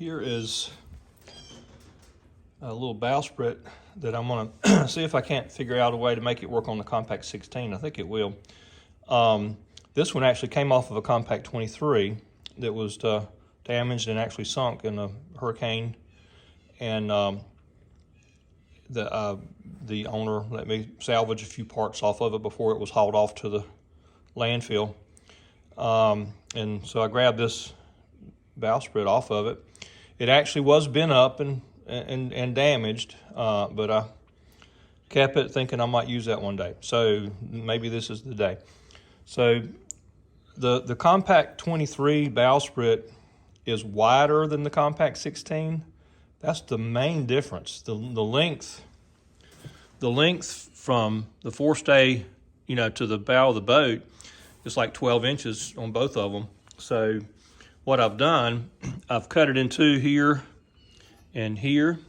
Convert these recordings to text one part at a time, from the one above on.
Here is a little bowsprit that I'm gonna see if I can't figure out a way to make it work on the Com-Pac 16. I think it will. This one actually came off of a Com-Pac 23 that was damaged and actually sunk in a hurricane, and the owner let me salvage a few parts off of it before it was hauled off to the landfill. And so I grabbed this bowsprit off of it. It actually was bent up and damaged, but I kept it thinking I might use that one day. So maybe this is the day. So the Com-Pac 23 bowsprit is wider than the Com-Pac 16. That's the main difference. The length from the forestay, to the bow of the boat is like 12 inches on both of them. So what I've done, I've cut it in two here and here,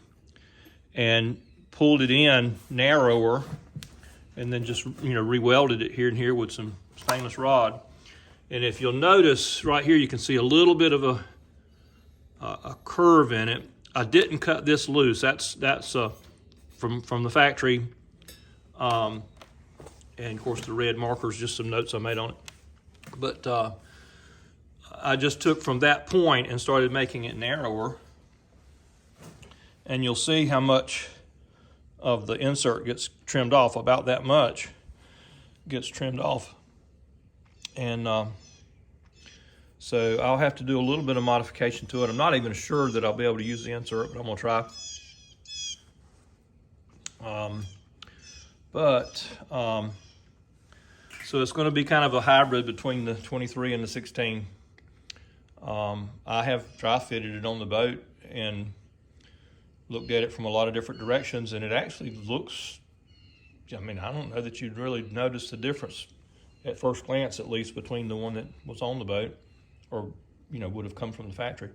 and pulled it in narrower, and then just re-welded it here and here with some stainless rod. And if you'll notice right here, you can see a little bit of a curve in it. I didn't cut this loose. That's from the factory, and of course the red markers, just some notes I made on it. But I just took from that point and started making it narrower, and you'll see how much of the insert gets trimmed off. About that much gets trimmed off. And so I'll have to do a little bit of modification to it. I'm not even sure that I'll be able to use the insert, but I'm gonna try. So it's gonna be kind of a hybrid between the 23 and the 16. I have dry fitted it on the boat and looked at it from a lot of different directions, and it actually looks, I don't know that you'd really notice the difference at first glance, at least, between the one that was on the boat or would have come from the factory.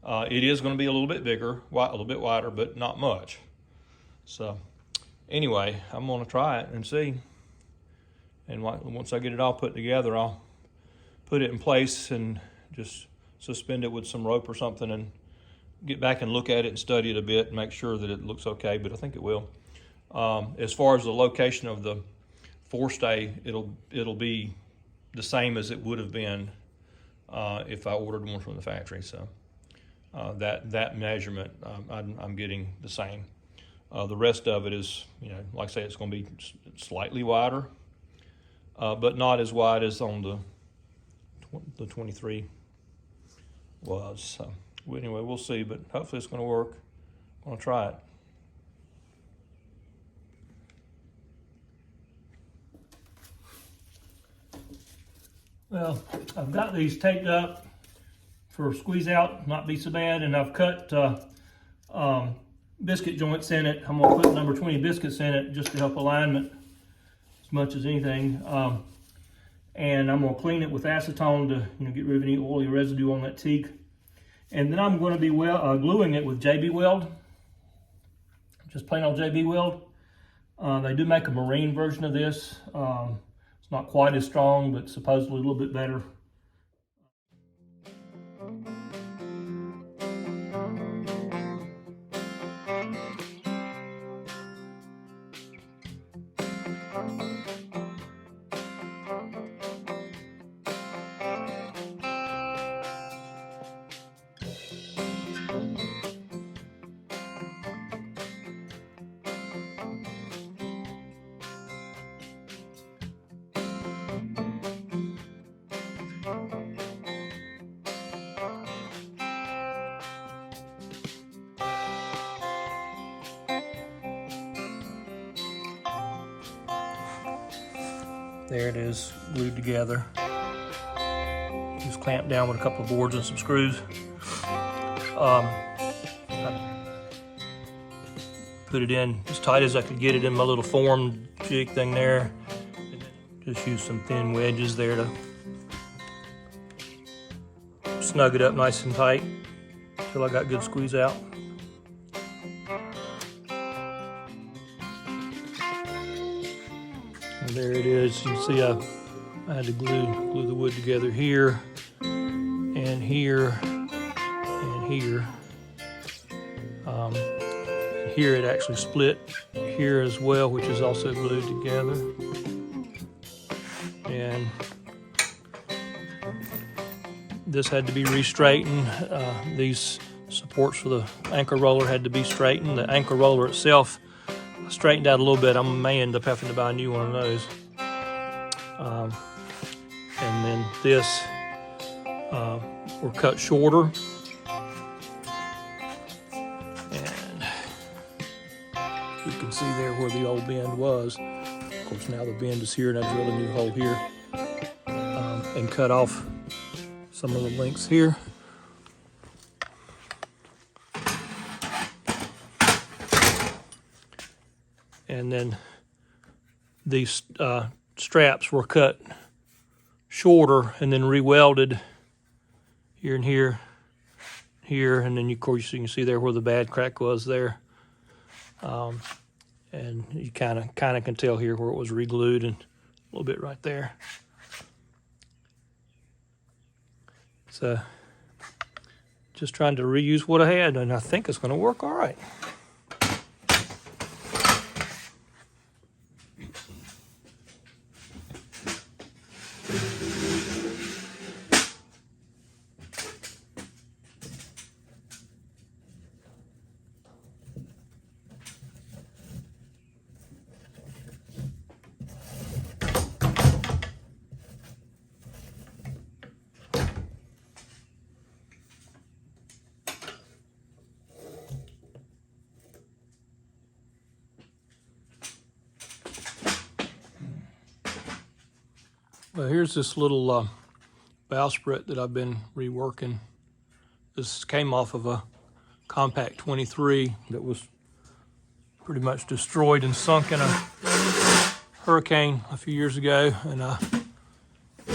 It is going to be a little bit bigger, a little bit wider, but not much. So anyway, I'm going to try it and see, and once I get it all put together, I'll put it in place and just suspend it with some rope or something and get back and look at it and study it a bit and make sure that it looks okay, but I think it will. As far as the location of the forestay, it'll be the same as it would have been if I ordered one from the factory. So that measurement, I'm getting the same. The rest of it is, like I say, it's going to be slightly wider, but not as wide as on the 23 was. So anyway, we'll see, but hopefully it's going to work. I'm going to try it. Well, I've got these taped up for squeeze out, not be so bad, and I've cut biscuit joints in it. I'm going to put number 20 biscuits in it just to help alignment as much as anything. And I'm going to clean it with acetone to get rid of any oily residue on that teak. And then I'm going to be gluing it with JB Weld, just plain old JB Weld. They do make a marine version of this. It's not quite as strong, but supposedly a little bit better. There it is, glued together. Just clamped down with a couple of boards and some screws. I put it in as tight as I could get it in my little form jig thing there. Just use some thin wedges there to snug it up nice and tight until I got good squeeze out. And there it is. You can see I had to glue the wood together here and here and here. here it actually split here as well, which is also glued together. And this had to be re-straightened. These supports for the anchor roller had to be straightened. The anchor roller itself straightened out a little bit. I may end up having to buy a new one of those. And then this were cut shorter. And you can see there where the old bend was. Of course, now the bend is here, and I drilled a new hole here and cut off some of the links here. And then these straps were cut shorter and then re-welded here and here, and then of course you can see there where the bad crack was there. And you kind of can tell here where it was re-glued, and a little bit right there. So just trying to reuse what I had, and I think it's going to work all right. Well, here's this little bowsprit that I've been reworking. This came off of a Com-Pac 23 that was pretty much destroyed and sunk in a hurricane a few years ago, and I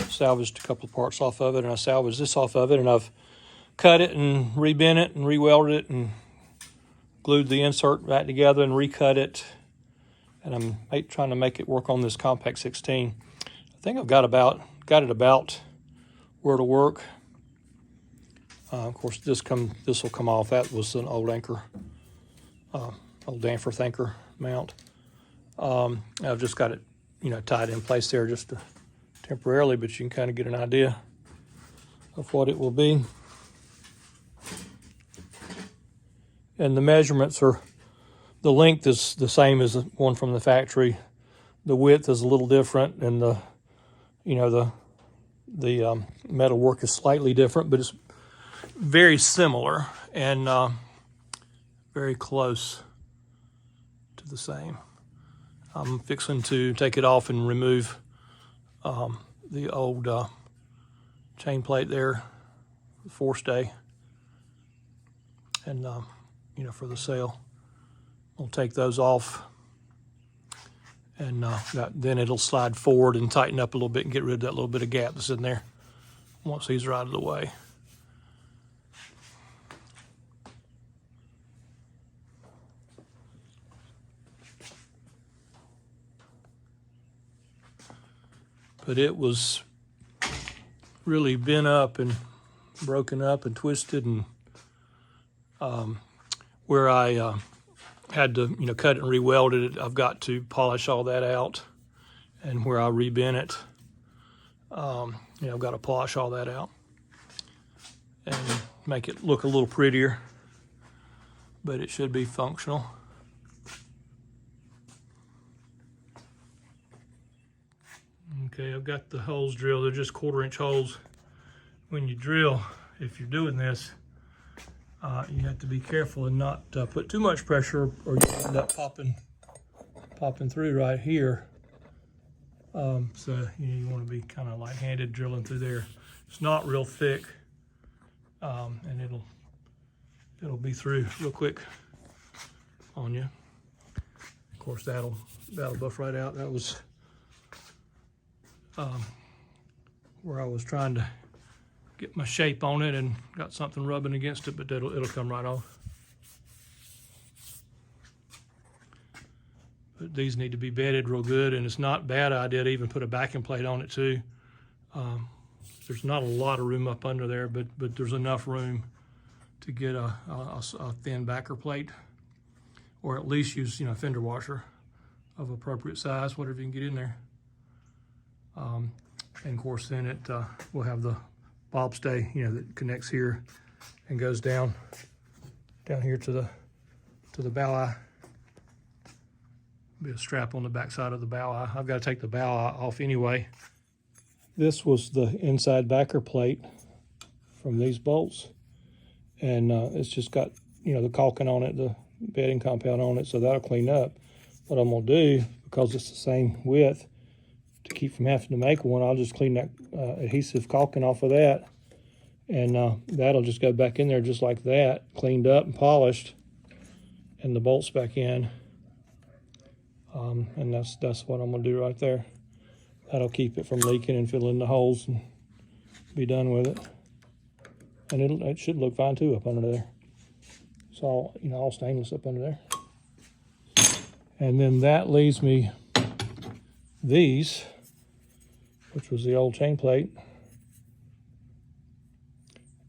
salvaged a couple of parts off of it, and I salvaged this off of it, and I've cut it and rebent it and re-welded it and glued the insert back together and recut it, and I'm trying to make it work on this Com-Pac 16. I think I've got it about where to work. Of course, this will come off. That was an old anchor, old Danforth anchor mount. I've just got it, tied in place there just temporarily, but you can kind of get an idea of what it will be. And the measurements are, the length is the same as the one from the factory. The width is a little different, and the metal work is slightly different, but it's very similar and very close to the same. I'm fixing to take it off and remove the old chain plate there, the forestay, and for the sail. We'll take those off, and then it'll slide forward and tighten up a little bit and get rid of that little bit of gap that's in there once these are out of the way. But it was really bent up and broken up and twisted, and where I had to cut it and re-welded it, I've got to polish all that out, and where I rebent it, I've got to polish all that out and make it look a little prettier, but it should be functional. Okay, I've got the holes drilled. They're just 1/4-inch holes. When you drill, if you're doing this, you have to be careful and not put too much pressure, or you end up popping through right here. So you want to be kind of light-handed drilling through there. It's not real thick, and it'll be through real quick on you. Of course, that'll buff right out. That was where I was trying to get my shape on it and got something rubbing against it, but it'll come right off. But these need to be bedded real good, and it's not a bad idea to even put a backing plate on it too. There's not a lot of room up under there, but there's enough room to get a thin backer plate or at least use, a fender washer of appropriate size, whatever you can get in there. And of course, then it will have the bob stay, that connects here and goes down here to the bow eye. Be a strap on the back side of the bow eye. I've got to take the bow eye off anyway. This was the inside backer plate from these bolts, and it's just got the caulking on it, the bedding compound on it, so that'll clean up. What I'm gonna do, because it's the same width, to keep from having to make one, I'll just clean that adhesive caulking off of that, and that'll just go back in there just like that, cleaned up and polished, and the bolts back in. And that's what I'm gonna do right there. That'll keep it from leaking and filling the holes and be done with it. And it should look fine too up under there. It's all, all stainless up under there. And then that leaves me these, which was the old chain plate.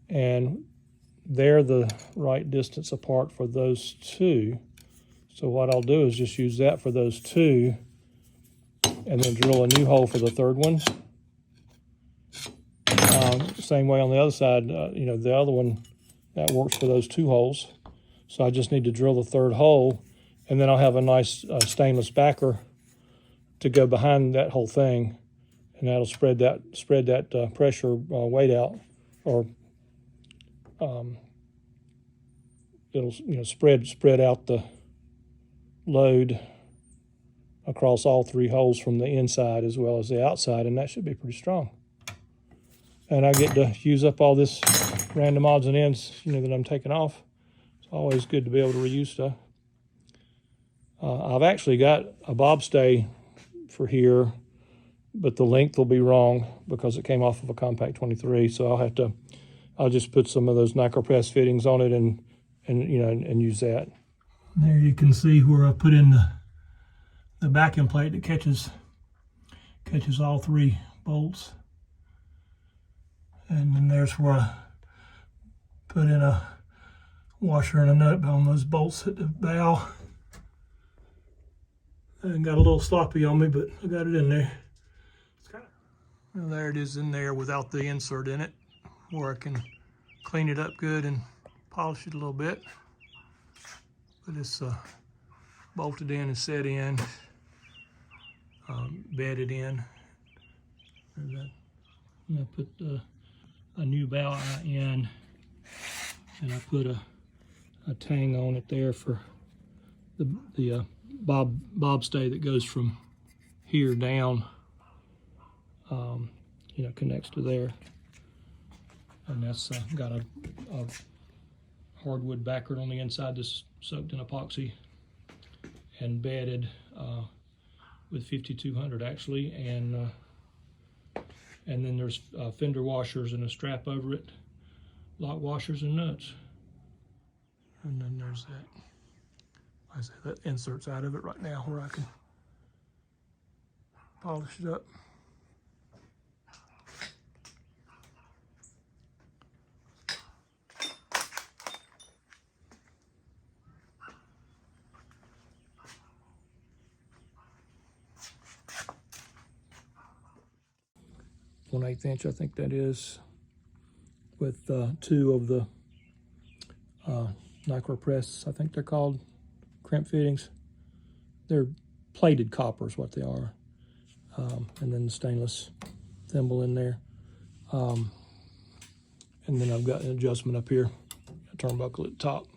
And they're the right distance apart for those two. So what I'll do is just use that for those two, and then drill a new hole for the third one. Same way on the other side, the other one, that works for those two holes. So I just need to drill the third hole, and then I'll have a nice stainless backer to go behind that whole thing, and that'll spread that pressure weight out, or it'll spread out the load across all three holes from the inside as well as the outside, and that should be pretty strong. And I get to use up all this random odds and ends, that I'm taking off. It's always good to be able to reuse stuff. I've actually got a bob stay for here, but the length will be wrong because it came off of a Com-Pac 23. So I'll just put some of those NiCoPress fittings on it and use that. There you can see where I put in the backing plate that catches all three bolts. And then there's where I put in a washer and a nut on those bolts at the bow. And got a little sloppy on me, but I got it in there. Well, there it is in there without the insert in it, where I can clean it up good and polish it a little bit. But it's bolted in and set in, bedded in. And I put a new bow eye in, and I put a tang on it there for the bob stay that goes from here down, connects to there. And that's got a hardwood backer on the inside that's soaked in epoxy and bedded with 5200 actually, and then there's fender washers and a strap over it, lock washers and nuts. And then there's that. I say that insert's out of it right now where I can polish it up. .1/8 inch, I think that is, with two of the NiCoPress, I think they're called, crimp fittings. They're plated copper is what they are. And then the stainless thimble in there. And then I've got an adjustment up here, a turnbuckle at the top.